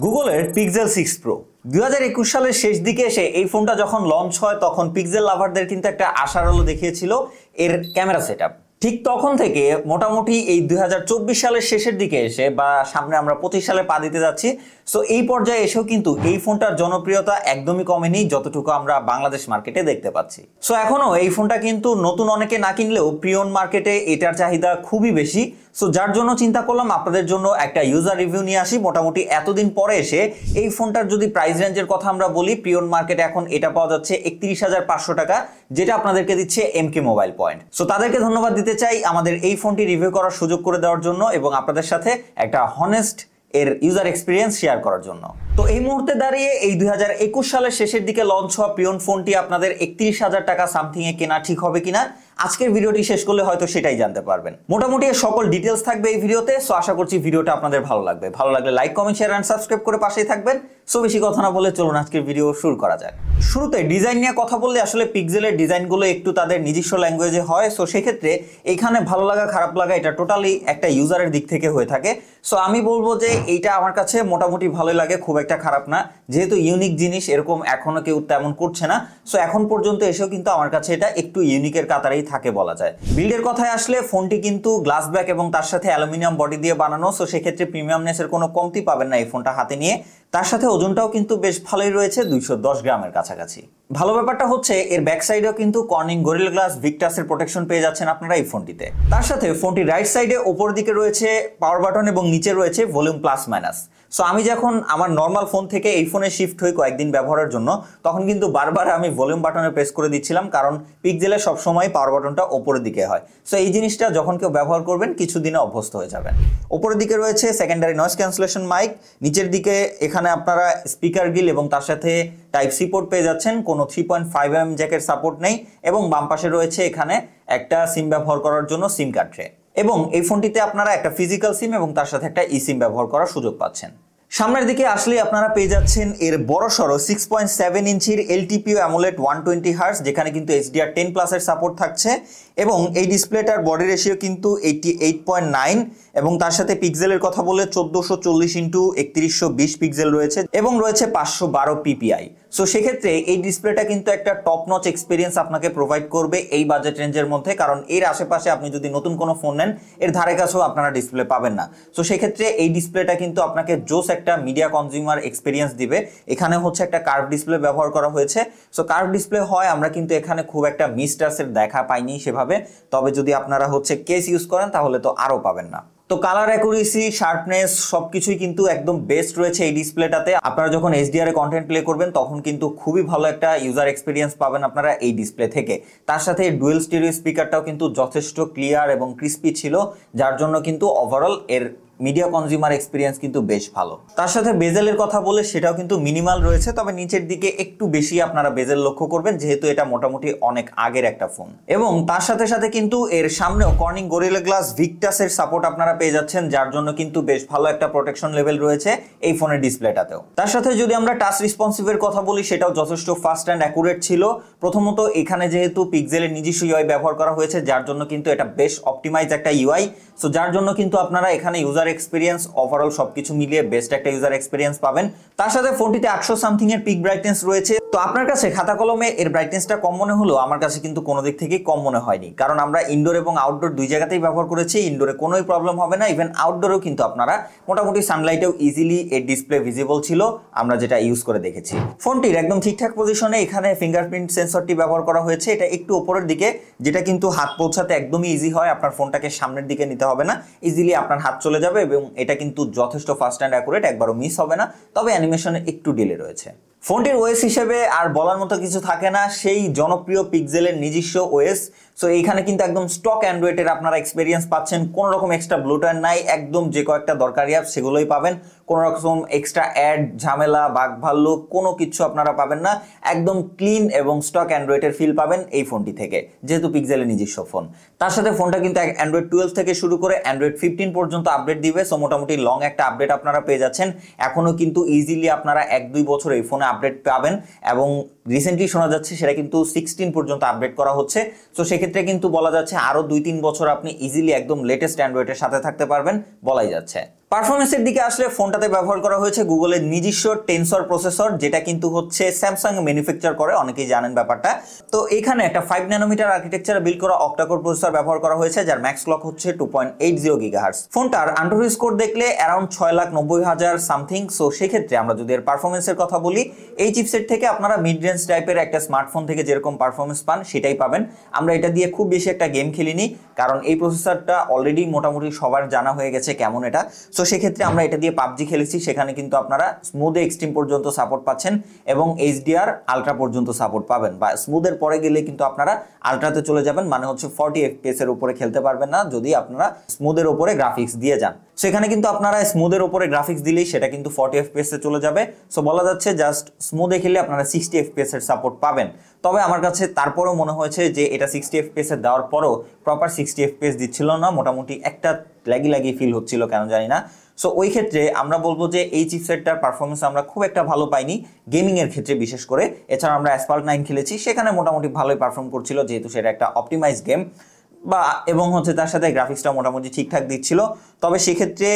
গুগলের pixel 6 pro 2021 সালের শেষ দিকে এসে এই ফোনটা যখন লঞ্চ হয় তখন পিক্সেল লাভারদের কিন্তু একটা আশার আলো দেখিয়েছিল এর ক্যামেরা সেটআপ। ঠিক তখন থেকে মোটামুটি এই 2024 সালের শেষের দিকে এসে বা সামনে আমরা 25 সালে পা দিতে যাচ্ছি, সো এই পর্যায়ে এসেও কিন্তু এই ফোনটার জনপ্রিয়তা একদমই কমেনি যতটুকু আমরা বাংলাদেশ মার্কেটে দেখতে পাচ্ছি। সো এখনো এই ফোনটা কিন্তু নতুন অনেকে না কিনলেও প্রিয়ন মার্কেটে এটার চাহিদা খুবই বেশি। সো যার জন্য চিন্তা করলাম আপনাদের জন্য একটা ইউজার রিভিউ নিয়ে আসি। মোটামুটি এতদিন পরে এসে এই ফোনটার যদি প্রাইস রেঞ্জের কথা আমরা বলি, প্রিয়ন মার্কেটে এখন এটা পাওয়া যাচ্ছে 31,500 টাকা, যেটা আপনাদেরকে দিচ্ছে এমকে মোবাইল পয়েন্ট। সো তাদেরকে ধন্যবাদ দিতে চাই আমাদের এই ফোনটি রিভিউ করার সুযোগ করে দেওয়ার জন্য এবং আপনাদের সাথে একটা হনেস্ট এর ইউজার এক্সপিরিয়েন্স শেয়ার করার জন্য। তো এই মুহূর্তে দাঁড়িয়ে এই 2021 সালের শেষের দিকে লঞ্চ হওয়া প্রিয়ন ফোনটি আপনাদের 31,000 টাকা সামথিং এ কেনা ঠিক হবে কিনা আজকের ভিডিওটি শেষ করলে হয়তো সেটাই জানতে পারবেন। মোটামুটি সকল ডিটেলস থাকবে এই ভিডিওতে। সো আশা করছি ভিডিওটা আপনাদের ভালো লাগবে। ভালো লাগলে like, comment, share and subscribe করে পাশেই থাকবেন। সো বেশি কথা না বলে চলুন আজকের ভিডিও শুরু করা যাক। শুরুতে ডিজাইন নিয়ে কথা বললে আসলে পিক্সেলের ডিজাইনগুলো একটু তাদের নিজস্ব ল্যাঙ্গুয়েজে হয়। সো সেক্ষেত্রে এখানে ভালো লাগা খারাপ লাগা এটা টোটালি একটা ইউজারের দিক থেকে হয়ে থাকে। সো আমি বলবো যে এইটা আমার কাছে মোটামুটি ভালোই লাগে, খুব একটা খারাপ না। যেহেতু ইউনিক জিনিস এরকম এখনো কেউ তেমন করছে না, সো এখন পর্যন্ত এসেও কিন্তু আমার কাছে এটা একটু ইউনিকের কাতারেই থাকে বলা যায়। বিল্ডের কথায় আসলে ফোনটি কিন্তু গ্লাস ব্যাক এবং তার সাথে অ্যালুমিনিয়াম বডি দিয়ে বানানো। সো সেক্ষেত্রে প্রিমিয়ামনেসের কোনো কমতি পাবেন না এই ফোনটা হাতে নিয়ে। তার সাথে ওজনটাও কিন্তু বেশ ভালোই রয়েছে, 210 গ্রামের কাছাকাছি। ভালো ব্যাপারটা হচ্ছে এর ব্যাক সাইডেও কিন্তু কর্নিং গরিলা গ্লাস ভিক্টাসের প্রোটেকশন পেয়ে যাচ্ছেন আপনারা এই ফোনটিতে। তার সাথে ফোনটি রাইট সাইডে ওপর দিকে রয়েছে পাওয়ার বাটন এবং নিচে রয়েছে ভলিউম প্লাস মাইনাস। সো আমি যখন আমার নর্মাল ফোন থেকে এই ফোনে শিফট হই কয়েকদিন ব্যবহারের জন্য, তখন কিন্তু বারবার আমি ভলিউম বাটনে প্রেস করে দিচ্ছিলাম, কারণ পিক্সেলে সবসময় পাওয়ার বাটনটা ওপরের দিকে হয়। সো এই জিনিসটা যখন কেউ ব্যবহার করবেন কিছুদিনে অভ্যস্ত হয়ে যাবেন। ওপরের দিকে রয়েছে সেকেন্ডারি নয়েজ ক্যান্সেলেশন মাইক, নিচের দিকে এখানে আপনারা স্পিকার গিল এবং তার সাথে টাইপ সি পোর্ট পেয়ে যাচ্ছেন। কোনো 3.5mm জ্যাকের সাপোর্ট নেই এবং বাম পাশে রয়েছে এখানে একটা সিম ব্যবহার করার জন্য সিম কার্ড ট্রে। এবং এই ফোনটিতে আপনারা একটা ফিজিক্যাল সিম এবং তার সাথে একটা ই সিম ব্যবহার করার সুযোগ পাচ্ছেন। সামনের দিকে আসলে আপনারা পেয়ে যাচ্ছেন এর বড়সড় 6.7 ইঞ্চির এলটিপিও অ্যামোলেড 120 হার্টজ, যেখানে কিন্তু HDR10+ এর সাপোর্ট থাকছে এবং এই ডিসপ্লেটার বডি রেশিও কিন্তু 88.9 এবং তার সাথে পিক্সেলের কথা বলে 1440x3120 পিক্সেল রয়েছে এবং রয়েছে 512 PPI। সো সেক্ষেত্রে এই ডিসপ্লেটা কিন্তু একটা টপ নচ এক্সপিরিয়েন্স আপনাকে প্রোভাইড করবে এই বাজেট রেঞ্জের মধ্যে, কারণ এর আশেপাশে আপনি যদি নতুন কোনো ফোন নেন এর ধারে কাছেও আপনারা ডিসপ্লে পাবেন না। সো সেক্ষেত্রে এই ডিসপ্লেটা কিন্তু আপনাকে জোস একটা মিডিয়া কনজিউমার এক্সপিরিয়েন্স দিবে। এখানে হচ্ছে একটা কার্ভ ডিসপ্লে ব্যবহার করা হয়েছে। সো কার্ভ ডিসপ্লে হয় আমরা কিন্তু এখানে খুব একটা মিসটাসের দেখা পাইনি সেভাবে, তবে যদি আপনারা হচ্ছে কেস ইউজ করেন তাহলে তো আরও পাবেন না। তো কালার অ্যাকুরেসি, শার্পনেস সবকিছুই কিন্তু একদম বেস্ট রয়েছে এই ডিসপ্লেটাতে। আপনারা যখন HDR এ কন্টেন্ট প্লে করবেন তখন কিন্তু খুবই ভালো একটা ইউজার এক্সপিরিয়েন্স পাবেন আপনারা এই ডিসপ্লে থেকে। তার সাথে ডুয়েল স্টেরিও স্পিকারটাও কিন্তু যথেষ্ট ক্লিয়ার এবং ক্রিস্পি ছিল, যার জন্য কিন্তু ওভারঅল এর মিডিয়া কনজিউমার এক্সপিরিয়েন্স কিন্তু বেশ ভালো। তার সাথে বেজেলের কথা বলে সেটাও কিন্তু মিনিমাল রয়েছে, তবে নিচের দিকে একটু বেশি আপনারা বেজেল লক্ষ্য করবেন যেহেতু এটা মোটামুটি অনেক আগের একটা ফোন। এবং তার সাথে সাথে কিন্তু এর সামনেও কর্নিং গরিলা গ্লাস ভিক্টাসের সাপোর্ট আপনারা পেয়ে যাচ্ছেন, যার জন্য কিন্তু বেশ ভালো একটা প্রোটেকশন লেভেল রয়েছে এই ফোনের ডিসপ্লেটাতেও। তার সাথে যদি আমরা টাচ রেসপন্সিভের কথা বলি সেটাও যথেষ্ট ফাস্ট অ্যান্ড অ্যাকুরেট ছিল। প্রথমত এখানে যেহেতু পিক্সেলের নিজস্ব ইউআই ব্যবহার করা হয়েছে, যার জন্য কিন্তু এটা বেশ অপটিমাইজ একটা ইউআই। সো যার জন্য কিন্তু আপনারা এখানে ইউজার এক্সপিরিয়েন্স ওভারঅল সবকিছু মিলিয়ে বেস্ট একটা ইউজার এক্সপিরিয়েন্স পাবেন। তার সাথে ফোনটিতে 800 সামথিং এর পিক ব্রাইটনেস রয়েছে। তো আপনার কাছে খাতা কলমে এর ব্রাইটনেসটা কম মনে হলো, আমার কাছে কিন্তু কোনো দিক থেকেই কম মনে হয়নি, কারণ আমরা ইনডোর এবং আউটডোর দুই জায়গাতেই ব্যবহার করেছি। ইনডোরে কোনোই প্রবলেম হবে না, ইভেন আউটডোরেও কিন্তু আপনারা মোটামুটি সানলাইটেও ইজিলি এর ডিসপ্লে ভিজিবল ছিল আমরা যেটা ইউজ করে দেখেছি। ফোনটির একদম ঠিকঠাক পজিশনে এখানে ফিঙ্গারপ্রিন্ট সেন্সরটি ব্যবহার করা হয়েছে। এটা একটু উপরের দিকে, যেটা কিন্তু হাত পৌঁছাতে একদমই ইজি হয়। আপনার ফোনটাকে সামনের দিকে নিতে হবে না, ইজিলি আপনার হাত চলে যাবে এবং এটা কিন্তু যথেষ্ট ফাস্ট অ্যান্ড অ্যাকুরেট, একবারও মিস হবে না। তবে অ্যানিমেশনে একটু ডিলে রয়েছে। ফোনটির ওএস হিসেবে আর বলার মতো কিছু থাকে না, সেই জনপ্রিয় পিক্সেলের নিজস্ব ওএস। সো এইখানে কিন্তু একদম স্টক অ্যান্ড্রয়েডের আপনারা এক্সপিরিয়েন্স পাচ্ছেন, কোনো রকম এক্সট্রা ব্লুটার নাই, একদম যে কয়েকটা দরকারি অ্যাপ সেগুলোই পাবেন। কোনো রকম এক্সট্রা অ্যাড, ঝামেলা, বাগভাল্লু কোনো কিছু আপনারা পাবেন না। একদম ক্লিন এবং স্টক অ্যান্ড্রয়েডের ফিল পাবেন এই ফোনটি থেকে, যেহেতু পিক্সেলের নিজস্ব ফোন। তার সাথে ফোনটা কিন্তু অ্যান্ড্রয়েড 12 থেকে শুরু করে অ্যান্ড্রয়েড 15 পর্যন্ত আপডেট দিবে। সো মোটামুটি লং একটা আপডেট আপনারা পেয়ে যাচ্ছেন। এখনও কিন্তু ইজিলি আপনারা 1-2 বছর এই ফোনে আপডেট পাবেন এবং রিসেন্টলি শোনা যাচ্ছে সেটা কিন্তু 16 পর্যন্ত আপডেট করা হচ্ছে। সো সেক্ষেত্রে কিন্তু বলা যাচ্ছে আরও 2-3 বছর আপনি ইজিলি একদম লেটেস্ট অ্যান্ড্রয়েডের সাথে থাকতে পারবেন বলাই যাচ্ছে। পারফরমেন্সের দিকে আসলে ফোনটাতে ব্যবহার করা হয়েছে গুগলের নিজস্ব টেনসর প্রসেসর, যেটা কিন্তু হচ্ছে স্যামসাং ম্যানুফ্যাকচার করে, অনেকেই জানেন ব্যাপারটা। তো এখানে একটা 5 ন্যানোমিটার আর্কিটেকচারে বিল্ড করা অক্টাকোর প্রসেসর ব্যবহার করা হয়েছে, যার ম্যাক্স ক্লক হচ্ছে 2.80 গিগাহার্টজ। ফোনটার AnTuTu স্কোর দেখলে অ্যারাউন্ড 6,90,000 সামথিং। সো সেক্ষেত্রে আমরা যদি এর পারফরমেন্সের কথা বলি, এই চিপসেট থেকে আপনারা মিড রেঞ্জ টাইপের একটা স্মার্টফোন থেকে যেরকম পারফরমেন্স পান সেটাই পাবেন। আমরা এটা দিয়ে খুব বেশি একটা গেম খেলিনি, কারণ এই প্রসেসরটা অলরেডি মোটামুটি সবার জানা হয়ে গেছে কেমন এটা। সো সেক্ষেত্রে আমরা এটা দিয়ে পাবজি খেলেছি, সেখানে কিন্তু আপনারা স্মুথে এক্সট্রিম পর্যন্ত সাপোর্ট পাচ্ছেন এবং HDR আলট্রা পর্যন্ত সাপোর্ট পাবেন, বা স্মুথের পরে গেলে কিন্তু আপনারা আলট্রাতে চলে যাবেন, মানে হচ্ছে 40 FPS এর উপরে খেলতে পারবেন না যদি আপনারা স্মুথের উপরে গ্রাফিক্স দিয়ে যান। সেখানে কিন্তু আপনারা স্মুথের উপরে গ্রাফিক্স দিলেই সেটা কিন্তু 40 FPS এ চলে যাবে। সো বলা যাচ্ছে জাস্ট স্মুথে খেলে আপনারা 60 FPS এর সাপোর্ট পাবেন। তবে আমার কাছে তারপরেও মনে হয়েছে যে এটা 60 FPS এ দেওয়ার পরও প্রপার 60 FPS দিচ্ছিল না, মোটামুটি একটা লাগি ফিল হচ্ছিল, কেন জানি না। সো ওই ক্ষেত্রে আমরা বলবো যে এই চিপসেটটার পারফরমেন্স আমরা খুব একটা ভালো পাইনি গেমিং এর ক্ষেত্রে বিশেষ করে। এছাড়া আমরা অ্যাসফাল্ট 9 খেলেছি, সেখানে মোটামুটি ভালোই পারফর্ম করছিল, যেহেতু সেটা একটা অপটিমাইজ গেম, বা এবং হচ্ছে তার সাথে গ্রাফিক্সটা মোটামুটি ঠিকঠাক দিচ্ছিল। তবে সেক্ষেত্রে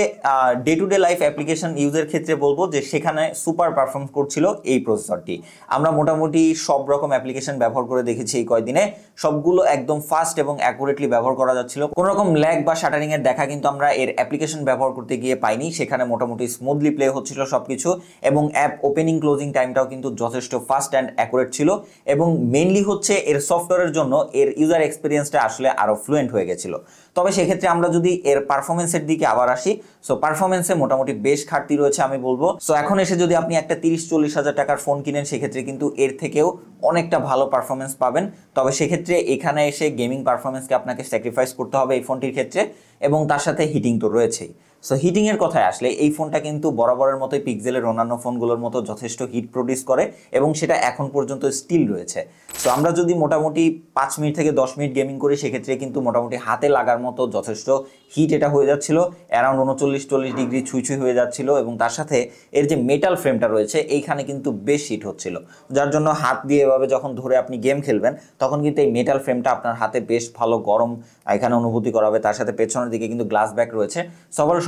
day to day life application ইউজের ক্ষেত্রে বলবো যে সেখানে সুপার পারফর্ম করছিল এই প্রসেসরটি। আমরা মোটামুটি সব রকম অ্যাপ্লিকেশন ব্যবহার করে দেখেছি এই কয়দিনে, সবগুলো একদম ফাস্ট এবং অ্যাকুরেটলি ব্যবহার করা যাচ্ছিল। কোনো রকম ল্যাগ বা শাটারিং এর দেখা কিন্তু আমরা এর অ্যাপ্লিকেশন ব্যবহার করতে গিয়ে পাইনি, সেখানে মোটামুটি স্মুথলি প্লে হচ্ছিল সবকিছু, এবং অ্যাপ ওপেনিং ক্লোজিং টাইমটাও কিন্তু যথেষ্ট ফাস্ট অ্যান্ড অ্যাকুরেট ছিল। এবং মেইনলি হচ্ছে এর সফটওয়্যারের জন্য এর ইউজার এক্সপিরিয়েন্সটা আসলে আরো ফ্লুয়েন্ট হয়ে গেছিল। তবে সেক্ষেত্রে আমরা যদি এর পারফরমেন্সের দিকে আবার আসি, সো পারফরমেন্সে মোটামুটি বেশ ঘাটতি রয়েছে আমি বলবো। সো এখন এসে যদি আপনি একটা 30-40 হাজার টাকার ফোন কিনেন, সেক্ষেত্রে কিন্তু এর থেকেও অনেকটা ভালো পারফরমেন্স পাবেন। তবে সেক্ষেত্রে এখানে এসে গেমিং পারফরমেন্সকে আপনাকে স্যাক্রিফাইস করতে হবে এই ফোনটির ক্ষেত্রে, এবং তার সাথে হিটিং তো রয়েছেই। সো হিটিং এর কথায় আসলে এই ফোনটা কিন্তু বরাবরের মতোই পিক্সেলের অন্যান্য ফোনগুলোর মতো যথেষ্ট হিট প্রডিউস করে, এবং সেটা এখন পর্যন্ত স্টিল রয়েছে। সো আমরা যদি মোটামুটি 5 মিনিট থেকে 10 মিনিট গেমিং করি, সেক্ষেত্রে কিন্তু মোটামুটি হাতে লাগার মতো যথেষ্ট হিট এটা হয়ে যাচ্ছিল, অ্যারাউন্ড 39-40 ডিগ্রি ছুঁই হয়ে যাচ্ছিল। এবং তার সাথে এর যে মেটাল ফ্রেমটা রয়েছে এইখানে কিন্তু বেশ হিট হচ্ছিল, যার জন্য হাত দিয়ে এভাবে যখন ধরে আপনি গেম খেলবেন তখন কিন্তু এই মেটাল ফ্রেমটা আপনার হাতে বেশ ভালো গরম এখানে অনুভূতি করাবে। তার সাথে পেছনের দিকে কিন্তু গ্লাস ব্যাক রয়েছে,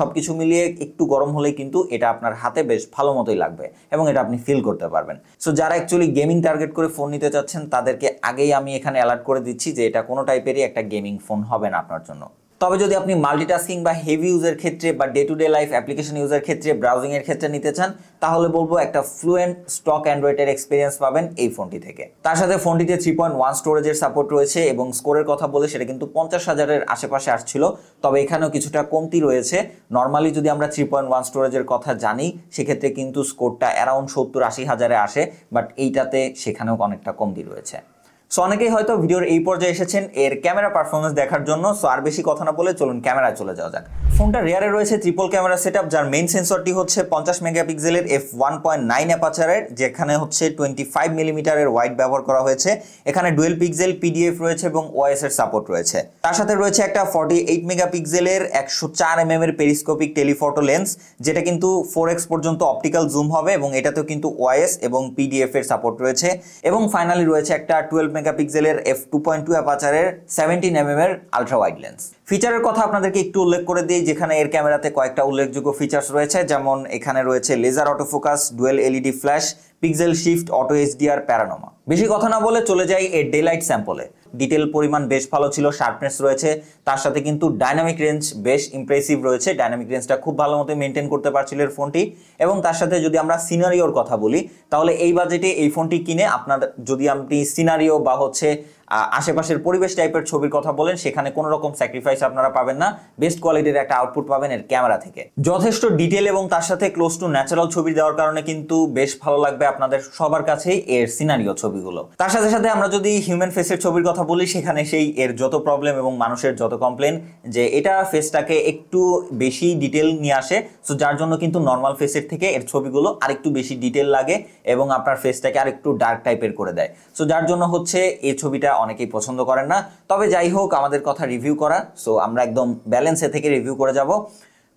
সবকিছু মিলিয়ে একটু গরম হলেই কিন্তু এটা আপনার হাতে বেশ ভালো মতোই লাগবে এবং এটা আপনি ফিল করতে পারবেন। সো যারা অ্যাকচুয়ালি গেমিং টার্গেট করে ফোন নিতে চাচ্ছেন তাদেরকে আগেই আমি এখানে অ্যালার্ট করে দিচ্ছি যে এটা কোনো টাইপেরই একটা গেমিং ফোন হবে না আপনার জন্য। তবে যদি আপনি মাল্টিটাস্কিং বা হেভি ইউজের ক্ষেত্রে বা day to day life application ইউজের ক্ষেত্রে ব্রাউজিং এর ক্ষেত্রে নিতে চান, তাহলে বলবো একটা ফ্লুয়েন্ট স্টক অ্যান্ড্রয়েডের এক্সপিরিয়েন্স পাবেন এই ফোনটি থেকে। তার সাথে ফোনটিতে 3.1 স্টোরেজের সাপোর্ট রয়েছে, এবং স্কোরের কথা বলে সেটা কিন্তু 50,000-এর আশেপাশে আসছিল। তবে এখানেও কিছুটা কমতি রয়েছে। নর্মালি যদি আমরা 3.1 স্টোরেজের কথা জানি, সেক্ষেত্রে কিন্তু স্কোরটা অ্যারাউন্ড 70-80 হাজারে আসে, বাট এইটাতে সেখানেও অনেকটা কমতি রয়েছে। সো অনেকেই হয়তো ভিডিওর এই পর্যায়ে এসেছেন এর ক্যামেরা পারফরমেন্স দেখার জন্য। সো আর বেশি কথা না বলে চলুন ক্যামেরায় চলে যাওয়া যাক। ফোনটা রিয়ারে রয়েছে ট্রিপল ক্যামেরা সেটআপ, যার মেইন সেন্সরটি হচ্ছে 50 মেগাপিক্সেলের f1.9 অ্যাপাচারের, যেখানে হচ্ছে 25 মিলিমিটারের ওয়াইড ব্যবহার করা হয়েছে। এখানে ডুয়েল পিক্সেল পিডিএফ রয়েছে এবং ওএস এর সাপোর্ট রয়েছে। তার সাথে রয়েছে একটা 48 মেগাপিক্সেলের 104 mm এর পেরিস্কোপিক টেলিফটো লেন্স, যেটা কিন্তু 4x পর্যন্ত অপটিক্যাল জুম হবে, এবং এটাতেও কিন্তু ওএস এবং পিডিএফ এর সাপোর্ট রয়েছে। এবং ফাইনালি রয়েছে একটা 12 মেগাপিক্সেলের f2.2 অ্যাপাচারের 17 mm এর আলট্রা ওয়াইড লেন্স। ফিচারের কথা আপনাদেরকে একটু উল্লেখ করে দিই, যেখানে এর ক্যামেরাতে কয়েকটা উল্লেখযোগ্য ফিচার্স রয়েছে, যেমন এখানে রয়েছে laser autofocus, dual LED flash, pixel shift, auto HDR, panorama. বেশি কথা না বলে চলে যাই এর ডে লাইট স্যাম্পলে। ডিটেল পরিমাণ বেশ ভালো ছিল, শার্পনেস রয়েছে, তার সাথে কিন্তু ডাইনামিক রেঞ্জ বেশ ইমপ্রেসিভ রয়েছে। ডাইনামিক রেঞ্জটা খুব ভালো মতো মেনটেন করতে পারছিল এর ফোনটি। এবং তার সাথে যদি আমরা সিনারিওর কথা বলি, তাহলে এই বাজেটে এই ফোনটি কিনে আপনার যদি আপনি সিনারিও বা হচ্ছে আশেপাশের পরিবেশ টাইপের ছবির কথা বলেন, সেখানে কোনো রকম স্যাক্রিফাইস আপনারা পাবেন না। বেস্ট কোয়ালিটির একটা আউটপুট পাবেন এর ক্যামেরা থেকে। যথেষ্ট ডিটেল এবং তার সাথে ক্লোজ টু ন্যাচারাল ছবি দেওয়ার কারণে কিন্তু বেশ ভালো লাগবে আপনাদের সবার কাছেই এর সিনারিও ছবিগুলো। তার সাথে সাথে আমরা যদি হিউম্যান ফেসের ছবির কথা বলি, সেখানে সেই এর যত প্রবলেম এবং মানুষের যত কমপ্লেন যে এটা ফেসটাকে একটু বেশি ডিটেল নিয়ে আসে, সো যার জন্য কিন্তু নর্মাল ফেসের থেকে এর ছবিগুলো আরেকটু বেশি ডিটেল লাগে এবং আপনার ফেসটাকে আরেকটু ডার্ক টাইপের করে দেয়। সো যার জন্য হচ্ছে এই ছবিটা অনেকেই পছন্দ করেন না। তবে যাই হোক, আমাদের কথা রিভিউ করা, সো আমরা একদম ব্যালেন্সে থেকে রিভিউ করে যাব।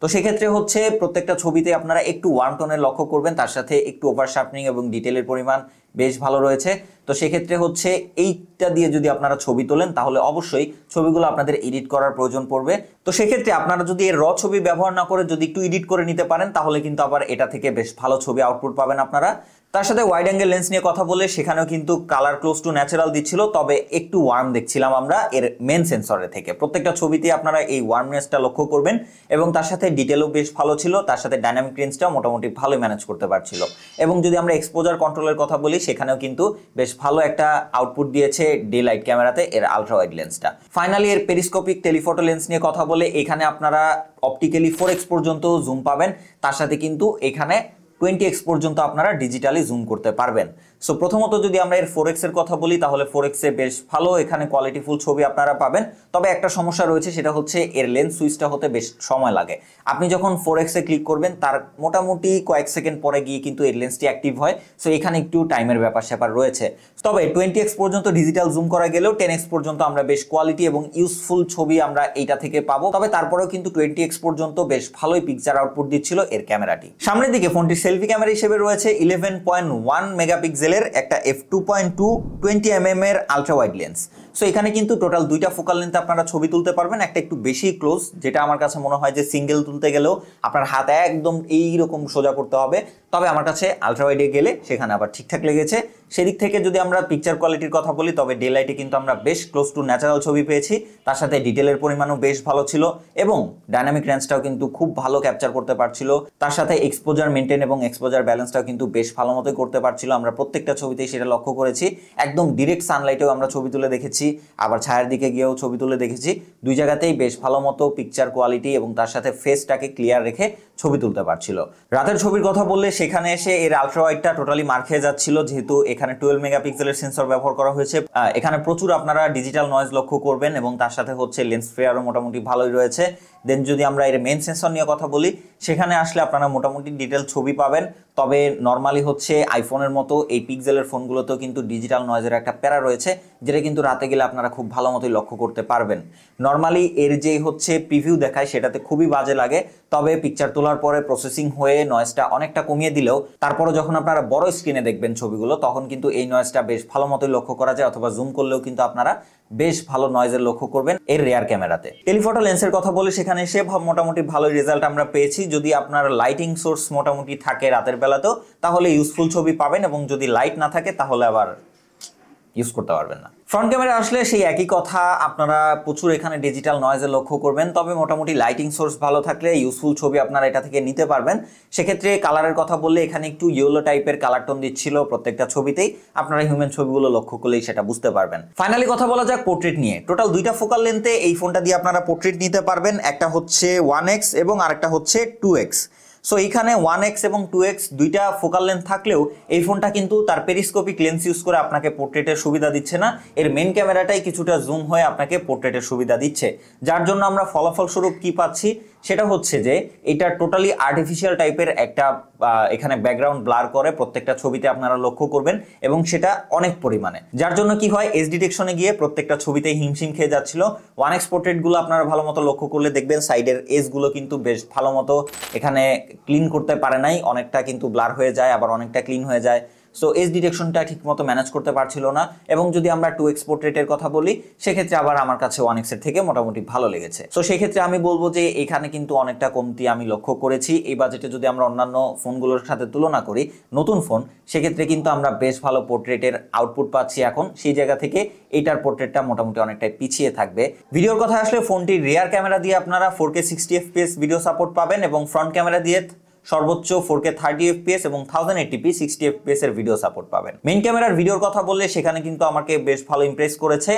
তো সেক্ষেত্রে হচ্ছে প্রত্যেকটা ছবিতে আপনারা একটু ওয়ার্ম টোনের লক্ষ্য করবেন, তার সাথে একটু ওভার শার্পনিং এবং ডিটেলের পরিমাণ বেশ ভালো রয়েছে। তো সেক্ষেত্রে হচ্ছে এইটা দিয়ে যদি আপনারা ছবি তোলেন তাহলে অবশ্যই ছবিগুলো আপনাদের এডিট করার প্রয়োজন পড়বে। তো সেক্ষেত্রে আপনারা যদি এর র ছবি ব্যবহার না করে যদি একটু এডিট করে নিতে পারেন তাহলে কিন্তু আবার এটা থেকে বেশ ভালো ছবি আউটপুট পাবেন আপনারা। তার সাথে ওয়াইড অ্যাঙ্গেল লেন্স নিয়ে কথা বলে সেখানেও কিন্তু কালার ক্লোজ টু ন্যাচারাল দিচ্ছিল, তবে একটু ওয়ার্ম দেখছিলাম আমরা এর মেন সেন্সরের থেকে। প্রত্যেকটা ছবিতে আপনারা এই ওয়ার্মনেসটা লক্ষ্য করবেন এবং তার সাথে ডিটেলও বেশ ভালো ছিল, তার সাথে ডাইনামিক রেঞ্জটাও মোটামুটি ভালোই ম্যানেজ করতে পারছিল। এবং যদি আমরা এক্সপোজার কন্ট্রোলের কথা বলি সেখানেও কিন্তু বেশ ভালো একটা আউটপুট দিয়েছে ডে লাইট ক্যামেরাতে এর আলট্রা ওয়াইড লেন্সটা। ফাইনালি এর পেরিস্কোপিক টেলিফটো লেন্স নিয়ে কথা বলে এখানে আপনারা অপটিক্যালি 4x পর্যন্ত জুম পাবেন, তার সাথে কিন্তু এখানে 20x পর্যন্ত আপনারা ডিজিটালি জুম করতে পারবেন। সো প্রথমত যদি আমরা এর 4x এর কথা বলি তাহলে 4x এ বেশ ভালো এখানে কোয়ালিটিফুল ছবি আপনারা পাবেন, তবে একটা সমস্যা রয়েছে, সেটা হচ্ছে এর লেন্স সুইচটা হতে বেশ সময় লাগে। আপনি যখন 4x এ ক্লিক করবেন তার মোটামুটি কয়েক সেকেন্ড পরে গিয়ে কিন্তু এর লেন্সটি অ্যাক্টিভ হয়। সো এখানে একটু টাইমের ব্যাপার স্যাপার রয়েছে। তবে 20x পর্যন্ত ডিজিটাল জুম করা গেলেও 10x পর্যন্ত আমরা বেশ কোয়ালিটি এবং ইউজফুল ছবি আমরা এইটা থেকে পাবো। তবে তারপরেও কিন্তু 20x পর্যন্ত বেশ ভালোই পিকচার আউটপুট দিচ্ছিল এর ক্যামেরাটি। সামনের দিকে ফোনটি সেলফি ক্যামেরা হিসেবে রয়েছে 11.1 মেগাপিক্সেলের একটা f2.2 20mm এর আলট্রা ওয়াইড লেন্স। সো এখানে কিন্তু টোটাল দুইটা ফোকাল লেন্থে আপনারা ছবি তুলতে পারবেন, একটা একটু বেশি ক্লোজ, যেটা আমার কাছে মনে হয় যে সিঙ্গেল তুলতে গেলেও আপনার হাত একদম এইরকম সোজা করতে হবে, তবে আমার কাছে আলট্রা ওয়াইডে গেলে সেখানে আবার ঠিকঠাক লেগেছে। সেদিক থেকে যদি আমরা পিকচার কোয়ালিটির কথা বলি তবে ডে লাইটে কিন্তু আমরা বেশ ক্লোজ টু ন্যাচারাল ছবি পেয়েছি, তার সাথে ডিটেলের পরিমাণও বেশ ভালো ছিল এবং ডাইনামিক রেঞ্জটাও কিন্তু খুব ভালো ক্যাপচার করতে পারছিল, তার সাথে এক্সপোজার মেনটেন এবং এক্সপোজার ব্যালেন্সটাও কিন্তু বেশ ভালো মতোই করতে পারছিল। আমরা প্রত্যেকটা ছবিতেই সেটা লক্ষ্য করেছি, একদম ডিরেক্ট সানলাইটেও আমরা ছবি তুলে দেখেছি, আবার ছায়ার দিকে গিয়েও ছবি তুলে দেখেছি, দুই জায়গাতেই বেশ ভালো মতো পিকচার কোয়ালিটি এবং তার সাথে ফেসটাকে ক্লিয়ার রেখে ছবি তুলতে পারছিল। রাতের ছবির কথা বললে সেখানে এসে এর আলট্রা ওয়াইডটা টোটালি মার খেয়ে যাচ্ছিল, যেহেতু এখানে 12 মেগাপিক্সেলের সেন্সর ব্যবহার করা হয়েছে। এখানে প্রচুর আপনারা ডিজিটাল নয়েজ লক্ষ্য করবেন এবং তার সাথে হচ্ছে লেন্স ফ্লেয়ারও মোটামুটি ভালোই রয়েছে। দেন যদি আমরা এর মেন সেন্সর নিয়ে কথা বলি সেখানে আসলে আপনারা মোটামুটি ডিটেল ছবি পাবেন, তবে নর্মালি হচ্ছে আইফোনের মতো এই পিক্সেলের ফোনগুলোতেও কিন্তু ডিজিটাল নয়েজের একটা প্যারা রয়েছে, যেটা কিন্তু রাতে গেলে আপনারা খুব ভালো মতোই লক্ষ্য করতে পারবেন। নর্মালি এর যে হচ্ছে প্রিভিউ দেখায় সেটাতে খুবই বাজে লাগে, তবে পিকচার তোলার পরে প্রসেসিং হয়ে নয়েজটা অনেকটা কমিয়ে দিলেও তারপরে যখন আপনারা বড় স্ক্রিনে দেখবেন ছবিগুলো তখন কিন্তু এই নয়েজটা বেশ ভালো মতোই লক্ষ্য করা যায়, অথবা জুম করলেও কিন্তু আপনারা বেশ ভালো নয়েজের লক্ষ্য করবেন এর রেয়ার ক্যামেরাতে। টেলিফটো লেন্সের কথা বলে সেখানে এসে মোটামুটি ভালোই রেজাল্ট আমরা পেয়েছি। যদি আপনার লাইটিং সোর্স মোটামুটি থাকে রাতের বেলাতেও তাহলে ইউজফুল ছবি পাবেন, এবং যদি লাইট না থাকে তাহলে আবার ইউজ করতে পারবেন না। ফ্রন্ট ক্যামেরা আসলে সেই একই কথা, আপনারা প্রচুর এখানে ডিজিটাল নয়েজের লক্ষ্য করবেন, তবে মোটামুটি লাইটিং সোর্স ভালো থাকলে ইউজফুল ছবি আপনারা এটা থেকে নিতে পারবেন। সেক্ষেত্রে কালারের কথা বললে এখানে একটু ইয়েলো টাইপের কালার টোন দিচ্ছিল প্রত্যেকটা ছবিতেই, আপনারা হিউম্যান ছবিগুলো লক্ষ্য করলেই সেটা বুঝতে পারবেন। ফাইনালি কথা বলা যাক পোর্ট্রেট নিয়ে। টোটাল দুইটা ফোকাল লেন্থে এই ফোনটা দিয়ে আপনারা পোর্ট্রেট নিতে পারবেন, একটা হচ্ছে 1x এবং আরেকটা হচ্ছে 2x। সো এইখানে 1x এবং 2x দুইটা ফোকাল লেন্থ থাকলেও এই ফোনটা কিন্তু তার পেরিস্কোপিক লেন্স ইউজ করে আপনাকে পোর্ট্রেটের সুবিধা দিচ্ছে না, এর মেন ক্যামেরাটাই কিছুটা জুম হয়ে আপনাকে পোর্ট্রেটের সুবিধা দিচ্ছে, যার জন্য আমরা ফলাফলস্বরূপ কি পাচ্ছি সেটা হচ্ছে যে এটা টোটালি আর্টিফিশিয়াল টাইপের একটা এখানে ব্যাকগ্রাউন্ড ব্লার করে প্রত্যেকটা ছবিতে আপনারা লক্ষ্য করবেন, এবং সেটা অনেক পরিমাণে, যার জন্য কি হয় এজ ডিটেকশনে গিয়ে প্রত্যেকটা ছবিতে হিমশিম খেয়ে যাচ্ছিল। 1x পোর্ট্রেটগুলো আপনারা ভালো মতো লক্ষ্য করলে দেখবেন সাইডের এজগুলো কিন্তু বেশ ভালো মতো এখানে ক্লিন করতে পারে নাই, অনেকটা কিন্তু ব্লার হয়ে যায় আবার অনেকটা ক্লিন হয়ে যায়। সো এজ ডিটেকশনটা ঠিকমতো ম্যানেজ করতে পারছিল না। এবং যদি আমরা 2x পোর্ট্রেটের কথা বলি সেক্ষেত্রে আবার আমার কাছে 1x এর থেকে মোটামুটি ভালো লেগেছে। সো সেক্ষেত্রে আমি বলবো যে এখানে কিন্তু অনেকটা কমতি আমি লক্ষ্য করেছি। এই বাজেটে যদি আমরা অন্যান্য ফোনগুলোর সাথে তুলনা করি নতুন ফোন, সেক্ষেত্রে কিন্তু আমরা বেশ ভালো পোর্ট্রেটের আউটপুট পাচ্ছি এখন, সেই জায়গা থেকে এটার পোর্ট্রেটটা মোটামুটি অনেকটাই পিছিয়ে থাকবে। ভিডিওর কথা আসলে ফোনটির রিয়ার ক্যামেরা দিয়ে আপনারা 4K 60fps ভিডিও সাপোর্ট পাবেন এবং ফ্রন্ট ক্যামেরা দিয়ে সর্বোচ্চ 4K 30fps এবং 1080p 60fps এর ভিডিও সাপোর্ট পাবেন। মেইন ক্যামেরার ভিডিওর কথা বললে সেখানে কিন্তু আমাকে বেশ ভালো ইমপ্রেস করেছে।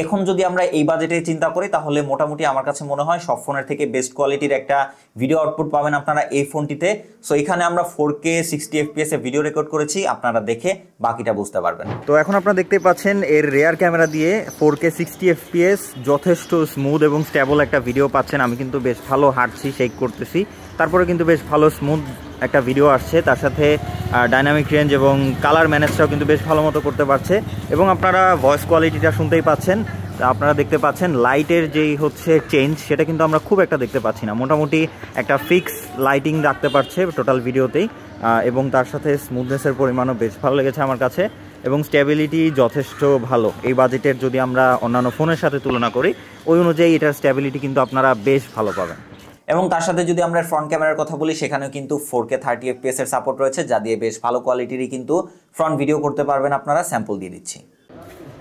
এখন যদি আমরা এই বাজেটে চিন্তা করি তাহলে মোটামুটি আমার কাছে মনে হয় সব ফোনের থেকে বেস্ট কোয়ালিটির একটা ভিডিও আউটপুট পাবেন আপনারা এই ফোনটিতে। সো এখানে আমরা 4K 60fps এ ভিডিও রেকর্ড করেছি, আপনারা দেখে বাকিটা বুঝতে পারবেন। তো এখন আপনারা দেখতেই পাচ্ছেন এর রেয়ার ক্যামেরা দিয়ে 4K 60fps যথেষ্ট স্মুথ এবং স্টেবল একটা ভিডিও পাচ্ছেন। আমি কিন্তু বেশ ভালো হাঁটছি, শেক করতেছি, তারপরে কিন্তু বেশ ভালো স্মুথ একটা ভিডিও আসছে, তার সাথে ডাইনামিক রেঞ্জ এবং কালার ম্যানেজটাও কিন্তু বেশ ভালো মতো করতে পারছে। এবং আপনারা ভয়েস কোয়ালিটিটা শুনতেই পাচ্ছেন, আপনারা দেখতে পাচ্ছেন লাইটের যেই হচ্ছে চেঞ্জ সেটা কিন্তু আমরা খুব একটা দেখতে পাচ্ছি না, মোটামুটি একটা ফিক্স লাইটিং রাখতে পারছে টোটাল ভিডিওতেই, এবং তার সাথে স্মুথনেসের পরিমাণও বেশ ভালো লেগেছে আমার কাছে, এবং স্ট্যাবিলিটি যথেষ্ট ভালো। এই বাজেটের যদি আমরা অন্যান্য ফোনের সাথে তুলনা করি ওই অনুযায়ী এটার স্ট্যাবিলিটি কিন্তু আপনারা বেশ ভালো পাবেন। এবং তার সাথে যদি আমরা ফ্রন্ট ক্যামেরার কথা বলি সেখানেও কিন্তু 4K 30 FPS এর সাপোর্ট রয়েছে, যা দিয়ে বেশ ভালো কোয়ালিটিরই কিন্তু ফ্রন্ট ভিডিও করতে পারবেন আপনারা। স্যাম্পল দিয়ে দিচ্ছি।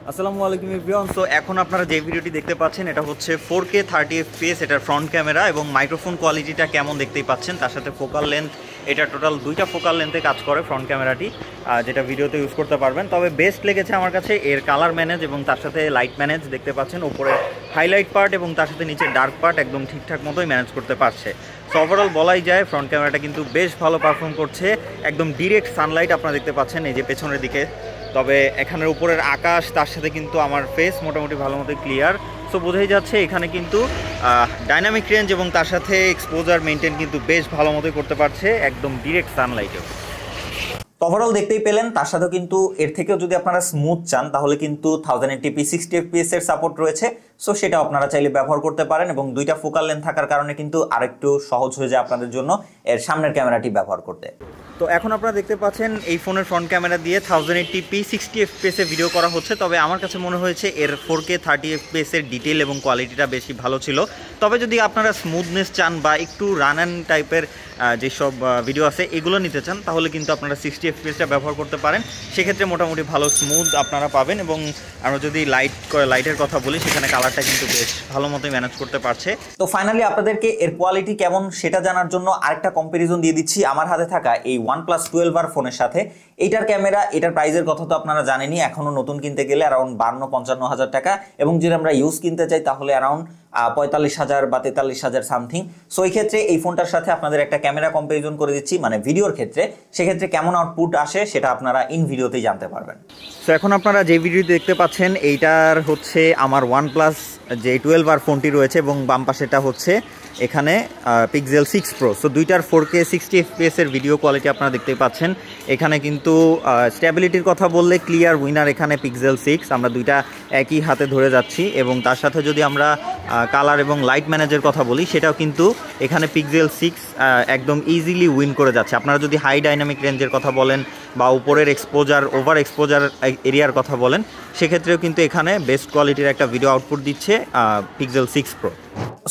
আসসালামু আলাইকুম এভরিওয়ান। সো এখন আপনারা যে ভিডিওটি দেখতে পাচ্ছেন এটা হচ্ছে 4K 30 FPS, এটার ফ্রন্ট ক্যামেরা এবং মাইক্রোফোন কোয়ালিটিটা কেমন দেখতেই পাচ্ছেন। তার সাথে ফোকাল লেন্থ, এটা টোটাল 2টা ফোকাল লেন্থে কাজ করে ফ্রন্ট ক্যামেরাটি, যেটা ভিডিওতে ইউজ করতে পারবেন। তবে বেস্ট লেগেছে আমার কাছে এর কালার ম্যানেজ এবং তার সাথে লাইট ম্যানেজ। দেখতে পাচ্ছেন উপরে হাইলাইট পার্ট এবং তার সাথে নিচে ডার্ক পার্ট একদম ঠিকঠাক মতোই ম্যানেজ করতে পারছে। সো ওভারঅল বলাই যায় ফ্রন্ট ক্যামেরাটা কিন্তু বেশ ভালো পারফর্ম করছে। একদম ডিরেক্ট সানলাইট আপনারা দেখতে পাচ্ছেন এই যে পেছনের দিকে, তবে এখানের উপরের আকাশ তার সাথে কিন্তু আমার ফেস মোটামুটি ভালো মতো ক্লিয়ার। সো বোঝাই যাচ্ছে এখানে কিন্তু ডাইনামিক রেঞ্জ এবং তার সাথে এক্সপোজার মেনটেন কিন্তু বেশ ভালো মতোই করতে পারছে একদম ডিরেক্ট সানলাইটেও। ওভারঅল দেখতেই পেলেন। তার সাথেও কিন্তু এর থেকেও যদি আপনারা স্মুথ চান তাহলে কিন্তু 1080p 60 fps এর সাপোর্ট রয়েছে। সো সেটা আপনারা চাইলে ব্যবহার করতে পারেন, এবং 2টা ফোকাল লেন্থ থাকার কারণে কিন্তু আরেকটু সহজ হয়ে যায় আপনাদের জন্য এর সামনের ক্যামেরাটি ব্যবহার করতে। তো এখন আপনারা দেখতে পাচ্ছেন এই ফোনের ফ্রন্ট ক্যামেরা দিয়ে 1080p 60 fps এ ভিডিও করা হচ্ছে। তবে আমার কাছে মনে হয়েছে এর 4K 30 fps এর ডিটেল এবং কোয়ালিটিটা বেশি ভালো ছিল। তবে যদি আপনারা স্মুথনেস চান বা একটু রান অ্যান্ড টাইপের যেসব ভিডিও আছে এগুলো নিতে চান তাহলে কিন্তু আপনারা 60 fps ব্যবহার করতে পারেন। সেক্ষেত্রে মোটামুটি ভালো স্মুথ আপনারা পাবেন। এবং আমরা যদি লাইটের কথা বলি সেখানে কালারটা কিন্তু বেশ ভালো মতোই ম্যানেজ করতে পারছে। তো ফাইনালি আপনাদেরকে এর কোয়ালিটি কেমন সেটা জানার জন্য আরেকটা কম্প্যারিজন দিয়ে দিচ্ছি আমার হাতে থাকা এই OnePlus 12R ফোনের সাথে। এইটার ক্যামেরা, এটার প্রাইসের কথা তো আপনারা জানেনই, এখনও নতুন কিনতে গেলে অ্যারাউন্ড 52-55 হাজার টাকা, এবং যদি আমরা ইউজ কিনতে চাই তাহলে অ্যারাউন্ড 45,000 বা 43,000 সামথিং। সো এই ক্ষেত্রে এই ফোনটার সাথে আপনাদের একটা ক্যামেরা কম্প্যারিজন করে দিচ্ছি, মানে ভিডিওর ক্ষেত্রে, সেক্ষেত্রে কেমন আউটপুট আসে সেটা আপনারা ইন ভিডিওতেই জানতে পারবেন। সো এখন আপনারা যে ভিডিওটি দেখতে পাচ্ছেন এইটার হচ্ছে আমার OnePlus যে 12R ফোনটি রয়েছে, এবং বাম পাশেটা হচ্ছে এখানে Pixel 6 Pro। সো দুইটার 4K 60 fps এর ভিডিও কোয়ালিটি আপনারা দেখতেই পাচ্ছেন। এখানে কিন্তু স্ট্যাবিলিটির কথা বললে ক্লিয়ার উইনার এখানে Pixel 6, আমরা দুইটা একই হাতে ধরে যাচ্ছি। এবং তার সাথে যদি আমরা কালার এবং লাইট ম্যানেজের কথা বলি সেটাও কিন্তু এখানে Pixel 6 একদম ইজিলি উইন করে যাচ্ছে। আপনারা যদি হাই ডাইনামিক রেঞ্জের কথা বলেন বা উপরের এক্সপোজার, ওভার এক্সপোজার এরিয়ার কথা বলেন, সেক্ষেত্রেও কিন্তু এখানে বেস্ট কোয়ালিটির একটা ভিডিও আউটপুট দিচ্ছে Pixel 6 Pro।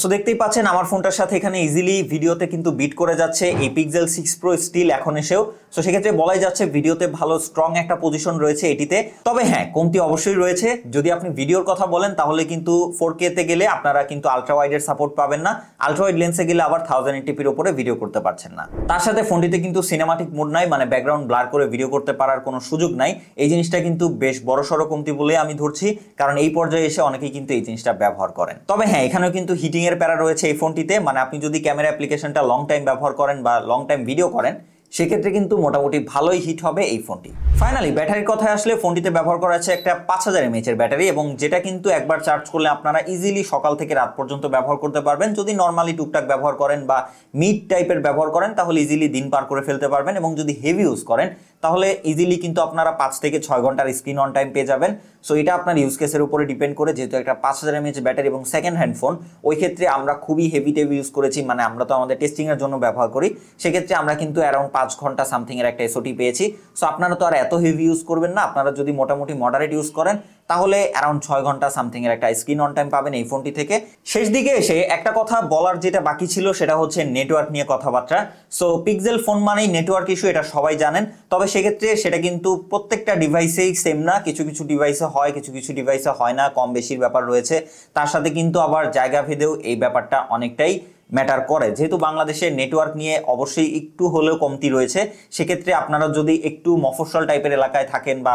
সো দেখতেই পাচ্ছেন আমার ফোনটার সাথে এখানে ইজিলি ভিডিওতে কিন্তু বিট করে যাচ্ছে এই Pixel 6 Pro স্টিল এখন এসেও। সো সেক্ষেত্রে বলাই যাচ্ছে ভিডিওতে ভালো স্ট্রং একটা পজিশন রয়েছে এটিতে। তবে হ্যাঁ, কমতি অবশ্যই রয়েছে। যদি আপনি ভিডিওর কথা বলেন তাহলে কিন্তু 4K তে গেলে আপনারা কিন্তু আলট্রা ওয়াইডের সাপোর্ট পাবেন না, আলট্রা ওয়াইড লেন্সে গেলে আবার 1080p এর উপরে ভিডিও করতে পারছেন না। তার সাথে ফোনটিতে কিন্তু সিনেমাটিক মোড নাই, মানে ব্যাকগ্রাউন্ড ব্লার করে ভিডিও করতে পারার কোনো সুযোগ নাই। এই জিনিসটা কিন্তু বেশ বড়সড় কমতি বলে আমি ধরছি, কারণ এই পর্যায়ে এসে অনেকেই কিন্তু এই জিনিসটা ব্যবহার করেন। তবে হ্যাঁ, এখানেও কিন্তু হিটিং এর প্যারা রয়েছে এই ফোনটিতে, মানে আপনি যদি ক্যামেরা অ্যাপ্লিকেশনটা লং টাইম ব্যবহার করেন বা লং টাইম ভিডিও করেন সেক্ষেত্রে কিন্তু মোটামুটি ভালোই হিট হবে এই ফোনটি। ফাইনালি ব্যাটারির কথায় আসলে ফোনটিতে ব্যবহার করা আছে একটা 5000 mAh এর ব্যাটারি, এবং যেটা কিন্তু একবার চার্জ করলে আপনারা ইজিলি সকাল থেকে রাত পর্যন্ত ব্যবহার করতে পারবেন। যদি নর্মালি টুকটাক ব্যবহার করেন বা মিড টাইপের ব্যবহার করেন তাহলে ইজিলি দিন পার করে ফেলতে পারবেন, এবং যদি হেভি ইউজ করেন তাহলে ইজিলি কিন্তু আপনারা 5 থেকে 6 ঘন্টার স্ক্রিন অন টাইম পেয়ে যাবেন। সো এটা আপনার ইউজ কেসের উপরে ডিপেন্ড করে, যেহেতু একটা 5000 mAh ব্যাটারি এবং সেকেন্ড হ্যান্ড ফোন, ওই ক্ষেত্রে আমরা খুবই হেভি ইউজ করেছি, মানে আমরা তো আমাদের টেস্টিং এর জন্য ব্যবহার করি, সেক্ষেত্রে আমরা কিন্তু অ্যারাউন্ড 5 ঘন্টা সামথিং এর একটা এসওটি পেয়েছি। সো আপনারা তো আর এত হেভি ইউজ করবেন না, আপনারা যদি মোটামুটি মডারেট ইউজ করেন তাহলে অ্যারাউন্ড 6 ঘন্টা সামথিং এর একটা স্ক্রিন অন টাইম পাবেন এই ফোনটি থেকে। শেষ দিকে এসে একটা কথা বলার যেটা বাকি ছিল সেটা হচ্ছে নেটওয়ার্ক নিয়ে কথাবার্তা। সো পিক্সেল ফোন মানেই নেটওয়ার্ক ইস্যু, এটা সবাই জানেন। তবে সেক্ষেত্রে সেটা কিন্তু প্রত্যেকটা ডিভাইসেই সেম না, কিছু কিছু ডিভাইসে হয়, কিছু কিছু ডিভাইসে হয় না, কম বেশির ব্যাপার রয়েছে। তার সাথে কিন্তু আবার জায়গা ভেদেও এই ব্যাপারটা অনেকটাই ম্যাটার করে। যেহেতু বাংলাদেশে নেটওয়ার্ক নিয়ে অবশ্যই একটু হলেও কমতি রয়েছে, সেক্ষেত্রে আপনারা যদি একটু মফস্বল টাইপের এলাকায় থাকেন বা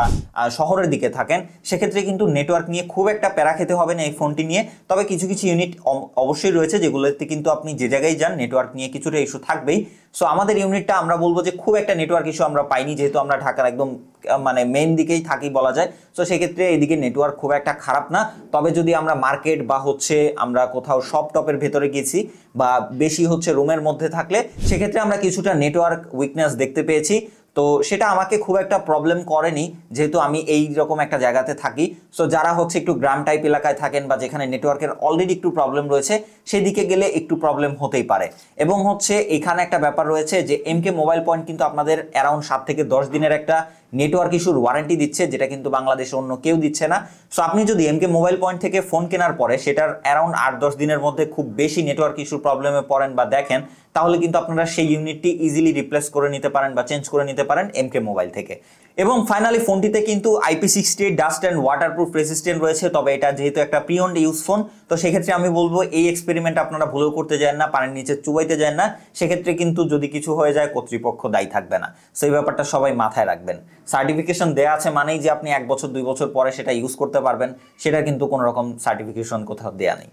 শহরের দিকে থাকেন সেক্ষেত্রে কিন্তু নেটওয়ার্ক নিয়ে খুব একটা প্যারা খেতে হবে না এই ফোনটি নিয়ে। তবে কিছু কিছু ইউনিট অবশ্যই রয়েছে যেগুলোতে কিন্তু আপনি যে জায়গায় যান নেটওয়ার্ক নিয়ে কিছুটা ইস্যু থাকবেই। সো আমাদের ইউনিটটা আমরা বলবো যে খুব একটা নেটওয়ার্ক ইস্যু আমরা পাইনি, যেহেতু আমরা ঢাকার একদম মানে মেইন দিকেই থাকি বলা যায়। সো সেক্ষেত্রে এদিকে নেটওয়ার্ক খুব একটা খারাপ না। তবে যদি আমরা মার্কেট বা হচ্ছে আমরা কোথাও শপ টপের ভেতরে গেছি বা বেশি হচ্ছে রুমের মধ্যে থাকলে সেক্ষেত্রে আমরা কিছুটা নেটওয়ার্ক উইকনেস দেখতে পেয়েছি। তো সেটা আমাকে খুব একটা প্রবলেম করেনি, যেহেতু আমি এই রকম একটা জায়গাতে থাকি। সো যারা হচ্ছে একটু গ্রাম টাইপ এলাকায় থাকেন বা যেখানে নেটওয়ার্কের অলরেডি একটু প্রবলেম রয়েছে, সেদিকে গেলে একটু প্রবলেম হতেই পারে। এবং হচ্ছে এখানে একটা ব্যাপার রয়েছে যে এমকে মোবাইল পয়েন্ট কিন্তু আপনাদের অ্যারাউন্ড 7 থেকে 10 দিনের একটা নেটওয়ার্ক ইস্যুর ওয়ারেন্টি দিচ্ছে, যেটা কিন্তু বাংলাদেশে অন্য কেউ দিচ্ছে না। সো আপনি যদি এমকে মোবাইল পয়েন্ট থেকে ফোন কেনার পরে সেটার অ্যারাউন্ড 8-10 দিনের মধ্যে খুব বেশি নেটওয়ার্ক ইস্যুর প্রবলেমে পড়েন বা দেখেন, তাহলে কিন্তু আপনারা সেই ইউনিটটি ইজিলি রিপ্লেস করে নিতে পারেন বা চেঞ্জ করে নিতে পারেন এমকে মোবাইল থেকে। এবং ফাইনালি ফোনটিতে কিন্তু IP68 dust and waterproof resistant রয়েছে। তবে এটা যেহেতু একটা প্রি ওন্ড ইউজ ফোন, তো সেক্ষেত্রে আমি বলবো এই এক্সপেরিমেন্ট আপনারা ভুলেও করতে যান না, পানির নিচে চুবাইতে যান না। সেক্ষেত্রে কিন্তু যদি কিছু হয়ে যায় কর্তৃপক্ষ দায়ী থাকবে না। সেই ব্যাপারটা সবাই মাথায় রাখবেন। সার্টিফিকেশন দেওয়া আছে মানেই যে আপনি 1 বছর 2 বছর পরে সেটা ইউজ করতে পারবেন, সেটা কিন্তু কোনো রকম সার্টিফিকেশন কোথাও দেয়া নেই।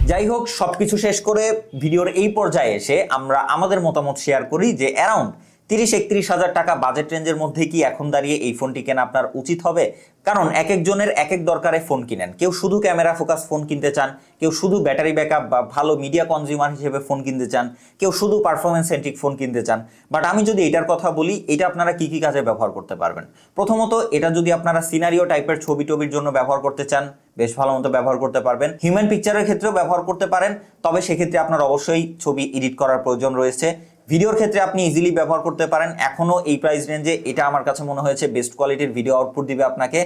যাই হোক, সবকিছু শেষ করে ভিডিওর এই পর্যায়ে এসে আমরা আমাদের মতামত শেয়ার করি যে অ্যারাউন্ড 30-31 হাজার টাকা বাজেট রেঞ্জের মধ্যে কি এখন দাঁড়িয়ে এই ফোনটি কেনা আপনার উচিত হবে? কারণ এক একজনের এক এক দরকারে ফোন কিনেন। কেউ শুধু ক্যামেরা ফোকাস ফোন কিনতে চান, কেউ শুধু ব্যাটারি ব্যাকআপ বা ভালো মিডিয়া কনজিউমার হিসেবে ফোন কিনতে চান, কেউ শুধু পারফরমেন্স সেন্ট্রিক ফোন কিনতে চান। বাট আমি যদি এটার কথা বলি, এটা আপনারা কি কি কাজে ব্যবহার করতে পারবেন। প্রথমত, এটা যদি আপনারা সিনারিও টাইপের ছবি টবির জন্য ব্যবহার করতে চান, বেশ ভালো মতো ব্যবহার করতে পারবেন। হিউম্যান পিকচারের ক্ষেত্রেও ব্যবহার করতে পারেন, তবে সেক্ষেত্রে আপনার অবশ্যই ছবি এডিট করার প্রয়োজন রয়েছে। ভিডিওর ক্ষেত্রে আপনি ইজিলি ব্যবহার করতে পারেন। এখনো এই প্রাইস রেঞ্জে এটা আমার কাছে মনে হয়েছে বেস্ট কোয়ালিটির ভিডিও আউটপুট দিবে আপনাকে।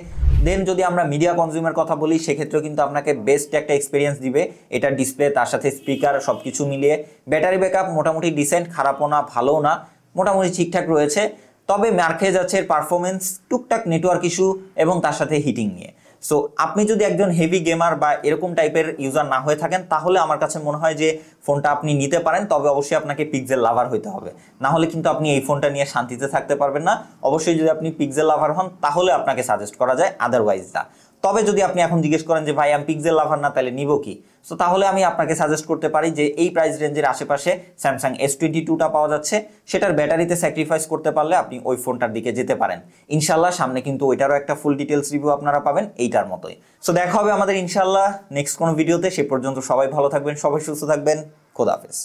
দেন যদি আমরা মিডিয়া কনজিউমের কথা বলি, সেক্ষেত্রেও কিন্তু আপনাকে বেস্ট একটা এক্সপিরিয়েন্স দিবে। এটা ডিসপ্লে, তার সাথে স্পিকার, সবকিছু মিলিয়ে ব্যাটারি ব্যাকআপ মোটামুটি ডিসেন্ট, খারাপও না ভালোও না, মোটামুটি ঠিকঠাক রয়েছে। তবে মার খেয়ে যাচ্ছে পারফরমেন্স, টুকটাক নেটওয়ার্ক ইস্যু এবং তার সাথে হিটিং নিয়ে। সো আপনি যদি একজন হেভি গেমার বা এরকম টাইপের ইউজার না হয়ে থাকেন, তাহলে আমার কাছে মনে হয় যে ফোনটা আপনি নিতে পারেন। তবে অবশ্যই আপনাকে পিক্সেল লাভার হইতে হবে, না হলে কিন্তু আপনি এই ফোনটা নিয়ে শান্তিতে থাকতে পারবেন না। অবশ্যই যদি আপনি পিক্সেল লাভার হন, তাহলে আপনাকে সাজেস্ট করা যায়, আদারওয়াইজ না। তবে যদি আপনি এখন জিজ্ঞেস করেন যে ভাই আমি পিক্সেল লাভার না, তাহলে নিব কি, সো তাহলে আমি আপনাকে সাজেস্ট করতে পারি যে এই প্রাইস রেঞ্জের আশেপাশে স্যামসাং S22টা পাওয়া যাচ্ছে। সেটার ব্যাটারিতে স্যাক্রিফাইস করতে পারলে আপনি ওই ফোনটার দিকে যেতে পারেন। ইনশাল্লাহ সামনে কিন্তু ওইটারও একটা ফুল ডিটেলস রিভিউ আপনারা পাবেন এইটার মতোই। সো দেখা হবে আমাদের ইনশাল্লাহ নেক্সট কোনো ভিডিওতে। সে পর্যন্ত সবাই ভালো থাকবেন, সবাই সুস্থ থাকবেন। খোদা হাফেজ।